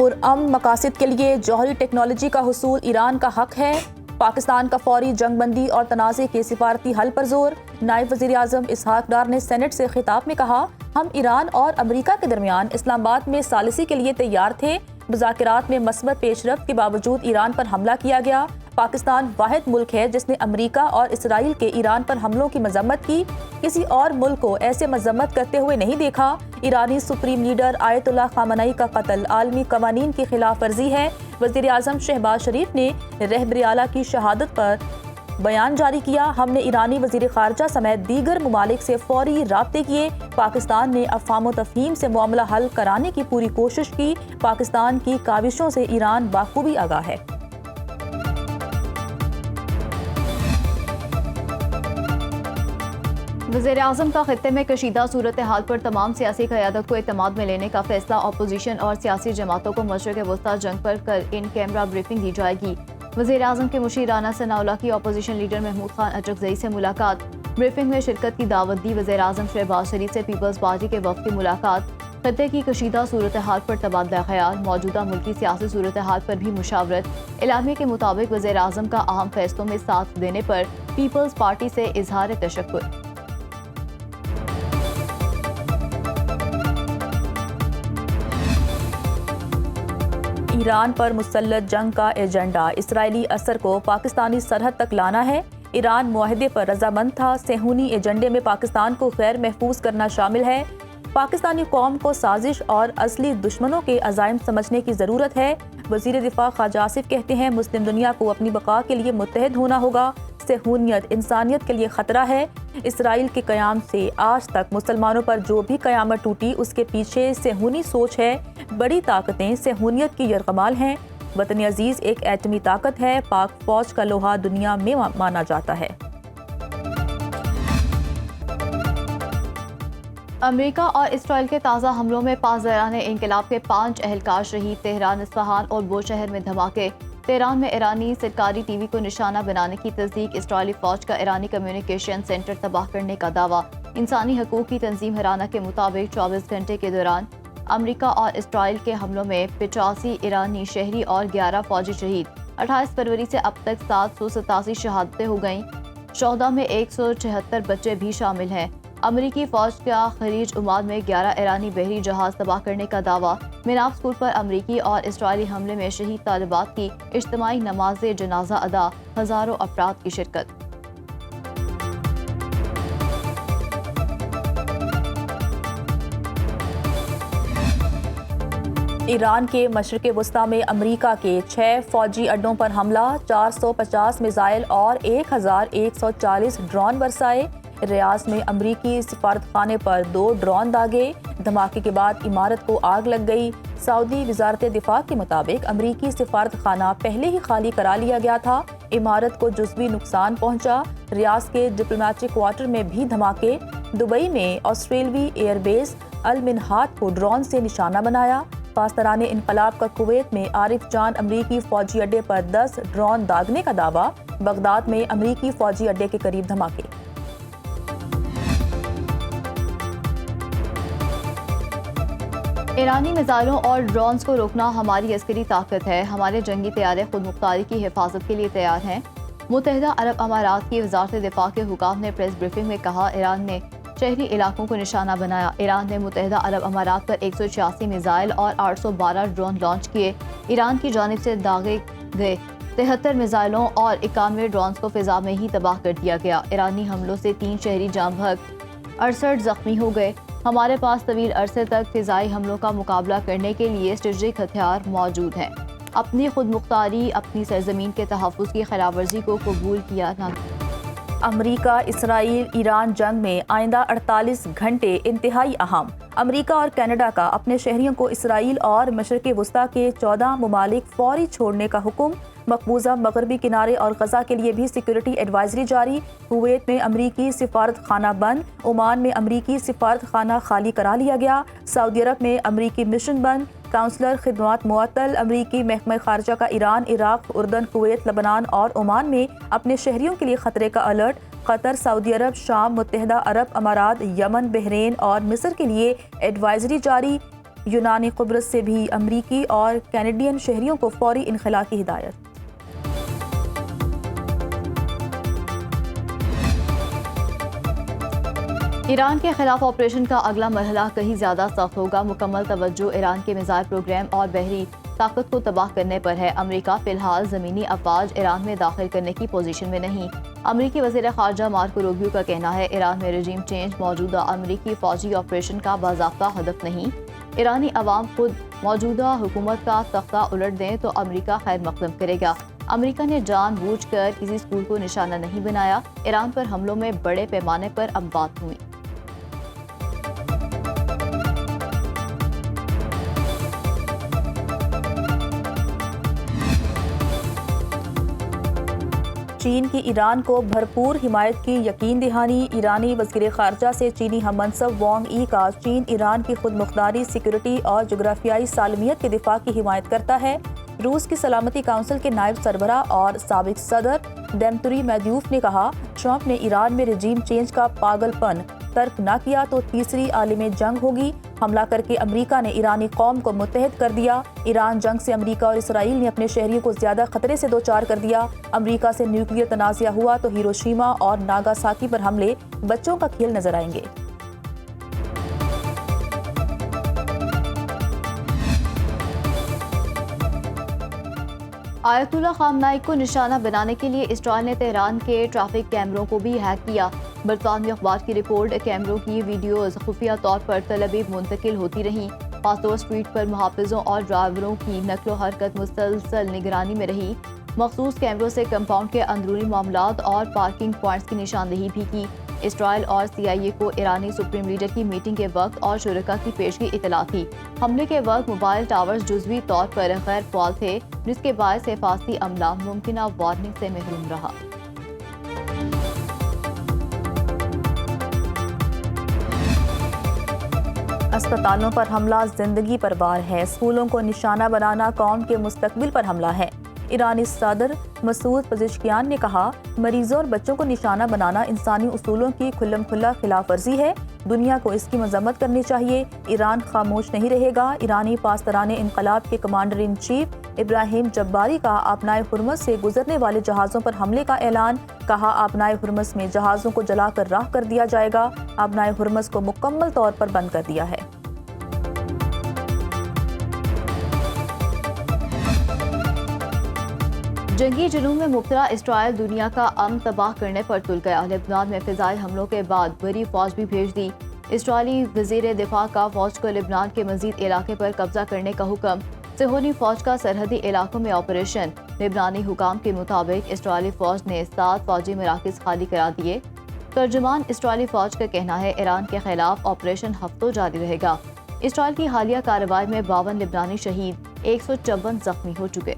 پرامن مقاصد کے لیے جوہری ٹیکنالوجی کا حصول ایران کا حق ہے۔ پاکستان کا فوری جنگ بندی اور تنازع کے سفارتی حل پر زور۔ نائب وزیر اعظم اسحاق ڈار نے سینٹ سے خطاب میں کہا، ہم ایران اور امریکہ کے درمیان اسلام آباد میں ثالثی کے لیے تیار تھے۔ مذاکرات میں مثبت پیش رفت کے باوجود ایران پر حملہ کیا گیا۔ پاکستان واحد ملک ہے جس نے امریکہ اور اسرائیل کے ایران پر حملوں کی مذمت کی، کسی اور ملک کو ایسے مذمت کرتے ہوئے نہیں دیکھا۔ ایرانی سپریم لیڈر آیت اللہ خامنئی کا قتل عالمی قوانین کی خلاف ورزی ہے۔ وزیر اعظم شہباز شریف نے رہبر اعلیٰ کی شہادت پر بیان جاری کیا، ہم نے ایرانی وزیر خارجہ سمیت دیگر ممالک سے فوری رابطے کیے۔ پاکستان نے افہام و تفہیم سے معاملہ حل کرانے کی پوری کوشش کی۔ پاکستان کی کاوشوں سے ایران بخوبی آگاہ ہے۔ وزیر اعظم کا خطے میں کشیدہ صورتحال پر تمام سیاسی قیادت کو اعتماد میں لینے کا فیصلہ۔ اپوزیشن اور سیاسی جماعتوں کو مشرق وسطی جنگ پر کل ان کیمرہ بریفنگ دی جائے گی۔ وزیر اعظم کے مشیر رانا ثناء اللہ کی اپوزیشن لیڈر محمود خان اچکزئی سے ملاقات۔ بریفنگ میں شرکت کی دعوت دی۔ وزیر اعظم شہباز شریف سے پیپلز پارٹی کے وفد کی ملاقات۔ خطے کی کشیدہ صورتحال پر تبادلہ خیال، موجودہ ملکی سیاسی صورتحال پر بھی مشاورت۔ اعلامیے کے مطابق وزیر اعظم کا اہم فیصلوں میں ساتھ دینے پر پیپلز پارٹی سے اظہار تشکر۔ ایران پر مسلط جنگ کا ایجنڈا اسرائیلی اثر کو پاکستانی سرحد تک لانا ہے۔ ایران معاہدے پر رضامند تھا، صہیونی ایجنڈے میں پاکستان کو غیر محفوظ کرنا شامل ہے۔ پاکستانی قوم کو سازش اور اصلی دشمنوں کے عزائم سمجھنے کی ضرورت ہے۔ وزیر دفاع خواجہ آصف کہتے ہیں، مسلم دنیا کو اپنی بقا کے لیے متحد ہونا ہوگا۔ صہیونیت انسانیت کے لیے خطرہ ہے۔ اسرائیل کے قیام سے آج تک مسلمانوں پر جو بھی قیامت ٹوٹی اس کے پیچھے صہیونی سوچ ہے۔ بڑی طاقتیں صہیونیت کی یرغمال ہیں۔ وطن عزیز ایک ایٹمی طاقت ہے، پاک فوج کا لوہا دنیا میں مانا جاتا ہے۔ امریکہ اور اسرائیل کے تازہ حملوں میں پاسداران انقلاب کے 5 اہلکار شہید۔ تہران، اصفہان اور بوشہر میں دھماکے۔ تہران میں ایرانی سرکاری ٹی وی کو نشانہ بنانے کی تصدیق۔ اسرائیلی فوج کا ایرانی کمیونیکیشن سینٹر تباہ کرنے کا دعویٰ۔ انسانی حقوق کی تنظیم ہرانہ کے مطابق 24 گھنٹے کے دوران امریکہ اور اسرائیل کے حملوں میں 85 ایرانی شہری اور 11 فوجی شہید۔ 28 فروری سے اب تک 787 شہادتیں ہو گئیں۔ شہداء میں 176 بچے بھی شامل ہیں۔ امریکی فوج کا خلیج عمان میں 11 ایرانی بحری جہاز تباہ کرنے کا دعویٰ۔ میناف اسکول پر امریکی اور اسرائیلی حملے میں شہید طالبات کی اجتماعی نماز جنازہ ادا، ہزاروں افراد کی شرکت۔ ایران کے مشرق وسطی میں امریکہ کے 6 فوجی اڈوں پر حملہ، 450 میزائل اور 1140 ڈرون برسائے۔ ریاض میں امریکی سفارت خانے پر 2 ڈرون داغے۔ دھماکے کے بعد عمارت کو آگ لگ گئی۔ سعودی وزارت دفاع کے مطابق امریکی سفارت خانہ پہلے ہی خالی کرا لیا گیا تھا۔ عمارت کو جزوی نقصان پہنچا۔ ریاض کے ڈپلومیٹک کوارٹر میں بھی دھماکے۔ دبئی میں آسٹریلوی ایئر بیس المنہات کو ڈرون سے نشانہ بنایا۔ پاسداران انقلاب کا کویت میں عارف جان امریکی فوجی اڈے پر 10 ڈرون داغنے کا دعویٰ۔ بغداد میں امریکی فوجی اڈے کے قریب دھماکے۔ ایرانی میزائلوں اور ڈرونز کو روکنا ہماری عسکری طاقت ہے۔ ہمارے جنگی طیارے خود مختاری کی حفاظت کے لیے تیار ہیں۔ متحدہ عرب امارات کی وزارت دفاع کے حکام نے پریس بریفنگ میں کہا، ایران نے شہری علاقوں کو نشانہ بنایا۔ ایران نے متحدہ عرب امارات پر 186 میزائل اور 812 ڈرون لانچ کیے۔ ایران کی جانب سے داغے گئے 73 میزائلوں اور 91 ڈرونز کو فضا میں ہی تباہ کر دیا گیا۔ ایرانی حملوں سے 3 شہری جاں بحق، 68 زخمی ہو گئے۔ ہمارے پاس طویل عرصے تک فضائی حملوں کا مقابلہ کرنے کے لیے اسٹریٹجک ہتھیار موجود ہیں۔ اپنی خود مختاری، اپنی سرزمین کے تحفظ کی خلاف ورزی کو قبول کیا نہ۔ امریکہ اسرائیل ایران جنگ میں آئندہ 48 گھنٹے انتہائی اہم۔ امریکہ اور کینیڈا کا اپنے شہریوں کو اسرائیل اور مشرق وسطی کے 14 ممالک فوری چھوڑنے کا حکم۔ مقبوضہ مغربی کنارے اور غزہ کے لیے بھی سیکورٹی ایڈوائزری جاری۔ کویت میں امریکی سفارت خانہ بند، عمان میں امریکی سفارت خانہ خالی کرا لیا گیا۔ سعودی عرب میں امریکی مشن بند، کونسلر خدمات معطل۔ امریکی محکمہ خارجہ کا ایران، عراق، اردن، کویت، لبنان اور عمان میں اپنے شہریوں کے لیے خطرے کا الرٹ۔ قطر، سعودی عرب، شام، متحدہ عرب امارات، یمن، بحرین اور مصر کے لیے ایڈوائزری جاری۔ یونانی قبرص سے بھی امریکی اور کینیڈین شہریوں کو فوری انخلا کی ہدایت۔ ایران کے خلاف آپریشن کا اگلا مرحلہ کہیں زیادہ سخت ہوگا۔ مکمل توجہ ایران کے میزائل پروگرام اور بحری طاقت کو تباہ کرنے پر ہے۔ امریکہ فی الحال زمینی افواج ایران میں داخل کرنے کی پوزیشن میں نہیں۔ امریکی وزیر خارجہ مارکو روبیو کا کہنا ہے ایران میں رجیم چینج موجودہ امریکی فوجی آپریشن کا باضابطہ ہدف نہیں۔ ایرانی عوام خود موجودہ حکومت کا تختہ الٹ دیں تو امریکہ خیر مقدم کرے گا۔ امریکہ نے جان بوجھ کر کسی اسکول کو نشانہ نہیں بنایا۔ ایران پر حملوں میں بڑے پیمانے پر اموات ہوئی۔ چین کی ایران کو بھرپور حمایت کی یقین دہانی۔ ایرانی وزیر خارجہ سے چینی ہم منصب وانگ ای کا چین ایران کی خود مختاری، سیکورٹی اور جغرافیائی سالمیت کے دفاع کی حمایت کرتا ہے۔ روس کی سلامتی کونسل کے نائب سربراہ اور سابق صدر دمتری میدیوف نے کہا ٹرمپ نے ایران میں رجیم چینج کا پاگل پن ترک نہ کیا تو تیسری عالمی جنگ ہوگی۔ حملہ کر کے امریکہ نے ایرانی قوم کو متحد کر دیا۔ ایران جنگ سے امریکہ اور اسرائیل نے اپنے شہریوں کو زیادہ خطرے سے دوچار کر دیا۔ امریکہ سے نیوکلیئر تنازعہ ہوا تو ہیروشیما اور ناگاساکی پر حملے بچوں کا کھیل نظر آئیں گے۔ آیت اللہ خامنائی کو نشانہ بنانے کے لیے اسرائیل نے تہران کے ٹریفک کیمروں کو بھی ہیک کیا۔ برطانوی اخبار کی رپورٹ، کیمروں کی ویڈیوز خفیہ طور پر تل ابیب منتقل ہوتی رہیں۔ پاسور اسٹریٹ پر محافظوں اور ڈرائیوروں کی نقل و حرکت مسلسل نگرانی میں رہی۔ مخصوص کیمروں سے کمپاؤنڈ کے اندرونی معاملات اور پارکنگ پوائنٹس کی نشاندہی بھی کی۔ اسرائیل اور CIA کو ایرانی سپریم لیڈر کی میٹنگ کے وقت اور شرکاء کی پیشگی اطلاع تھی۔ حملے کے وقت موبائل ٹاورز جزوی طور پر غیر فعال تھے، جس کے باعث حفاظتی عملہ ممکنہ وارننگ سے محروم رہا۔ اسپتالوں پر حملہ زندگی پر وار ہے، اسکولوں کو نشانہ بنانا قوم کے مستقبل پر حملہ ہے۔ ایرانی صدر مسعود پزشکیان نے کہا مریضوں اور بچوں کو نشانہ بنانا انسانی اصولوں کی کھلم کھلا خلاف ورزی ہے، دنیا کو اس کی مذمت کرنی چاہیے۔ ایران خاموش نہیں رہے گا۔ ایرانی پاسداران انقلاب کے commander in chief Ibrahim Jabbari کا آبنائے ہرمز سے گزرنے والے جہازوں پر حملے کا اعلان، کہا آبنائے ہرمز میں جہازوں کو جلا کر راہ کر دیا جائے گا۔ آبنائے ہرمز کو مکمل طور پر بند کر دیا ہے۔ جنگی جنون میں مبتلا اسرائیل دنیا کا امن تباہ کرنے پر تل گیا۔ لبنان میں فضائی حملوں کے بعد بڑی فوج بھی بھیج دی۔ اسرائیلی وزیر دفاع کا فوج کو لبنان کے مزید علاقے پر قبضہ کرنے کا حکم۔ صہیونی فوج کا سرحدی علاقوں میں آپریشن۔ لبنانی حکام کے مطابق اسرائیلی فوج نے 7 فوجی مراکز خالی کرا دیے۔ ترجمان اسرائیلی فوج کا کہنا ہے ایران کے خلاف آپریشن ہفتوں جاری رہے گا۔ اسرائیل کی حالیہ کارروائی میں 52 لبنانی شہید، 154 زخمی ہو چکے۔